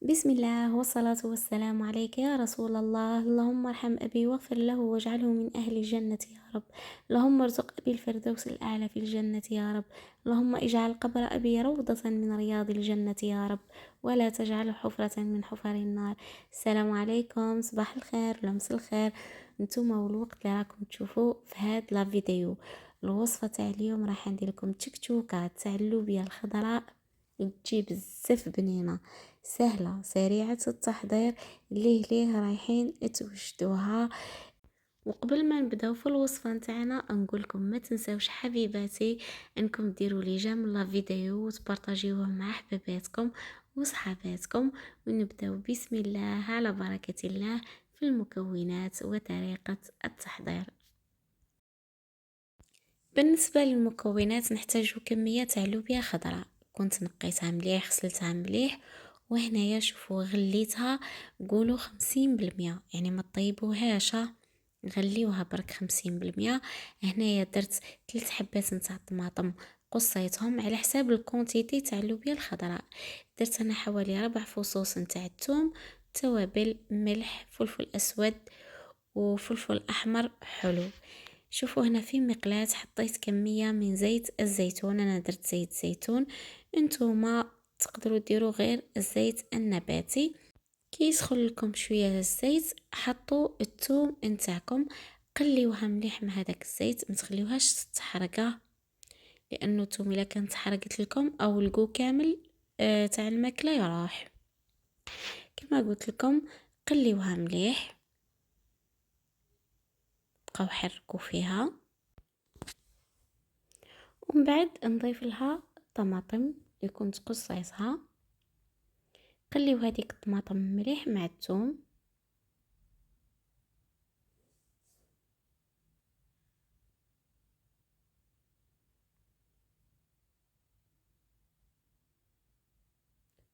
بسم الله والصلاة والسلام عليك يا رسول الله. اللهم ارحم أبي واغفر له واجعله من أهل الجنة يا رب. اللهم ارزق أبي الفردوس الأعلى في الجنة يا رب. اللهم اجعل قبر أبي روضة من رياض الجنة يا رب، ولا تجعله حفرة من حفر النار. السلام عليكم، صباح الخير ولمس الخير. نتوما والوقت اللي راكم تشوفوا في هاد لا فيديو. الوصفة تاع اليوم راح ندير لكم تشكتوكة تاع اللوبيا الخضراء، تجي بزاف بنينه، سهله سريعه التحضير، ليه رايحين توجدوها. وقبل ما نبداو في الوصفه نتاعنا نقولكم ما تنساوش حبيباتي انكم ديروا لي جيم لا فيديو وتبارطاجيوه مع حباباتكم وصحاباتكم. ونبداو بسم الله على بركه الله في المكونات وطريقه التحضير. بالنسبه للمكونات نحتاج كميه تاع لوبيا خضراء، كنت نقيتها مليح غسلتها مليح، وهنايا شوفوا غليتها، قولوا 50%، يعني ما طيبوهاش، غليوها برك 50%. هنايا درت 3 حبات نتاع الطماطم قصيتهم على حساب الكونتيتي تاع اللوبيا الخضراء. درت انا حوالي 4 فصوص نتاع الثوم، توابل، ملح، فلفل اسود وفلفل احمر حلو. شوفوا هنا في مقلاة حطيت كمية من زيت الزيتون، انا درت زيت زيتون، انتوما تقدروا ديروا غير الزيت النباتي. كي يسخن لكم شويه الزيت حطوا الثوم نتاعكم، قليوها مليح مع هذاك الزيت، ما تخليوهاش تحرقه، لانه الثوم الا كانت حرقت لكم او القو كامل تاع الماكله يروح. كما قلت لكم قليوها مليح، بقاو حركوا فيها، ومن بعد نضيف لها الطماطم اللي كنت قصيتها. قليو هذيك الطماطم مليح مع الثوم،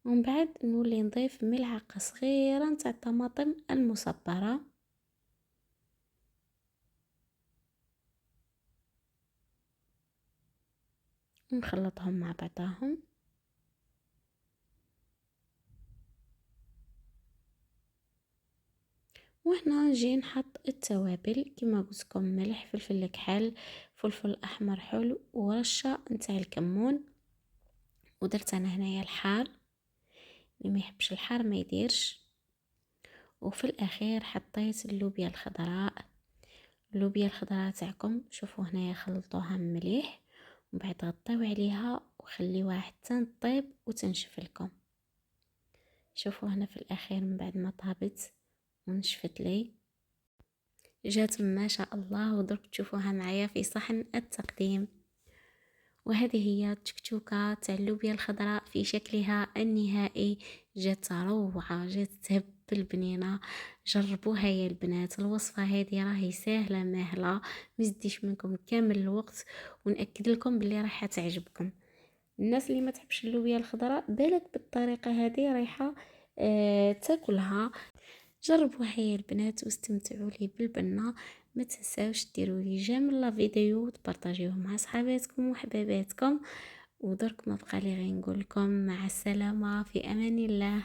ومن بعد نولي نضيف ملعقه صغيره نتاع الطماطم المصبره، ونخلطهم مع بعضهم. وهنا نجي نحط التوابل كما قلت لكم، ملح، فلفل كحل، فلفل احمر حلو، ورشه نتاع الكمون. ودرت انا هنايا الحار، اللي ما يحبش الحار ما يديرش. وفي الاخير حطيت اللوبيا الخضراء. اللوبيا الخضراء تاعكم شوفوا هنايا خلطوها مليح، ومن بعد غطيو عليها وخليوها حتى تطيب وتنشف لكم. شوفوا هنا في الاخير من بعد ما طابت ونشفت لي جات ما شاء الله، ودرك تشوفوها معايا في صحن التقديم. وهذه هي التكتوكة تاع اللوبيا الخضراء في شكلها النهائي، جات روعة، جات تهبل بنينة. جربوها يا البنات، الوصفة هذه راهي سهلة ماهلة، مزديش منكم كامل الوقت، ونأكد لكم بلي راح تعجبكم. الناس اللي ما تحبش اللوبيا الخضراء بالك بالطريقة هذه رايحة تاكلها. جربوها يا البنات واستمتعوا لي بالبنة. ما تنساوش ديروا لي جيم لا فيديو وتبارطاجيوه مع صحاباتكم وحباباتكم. ودرك ما بقى لي غير نقول لكم مع السلامة، في امان الله.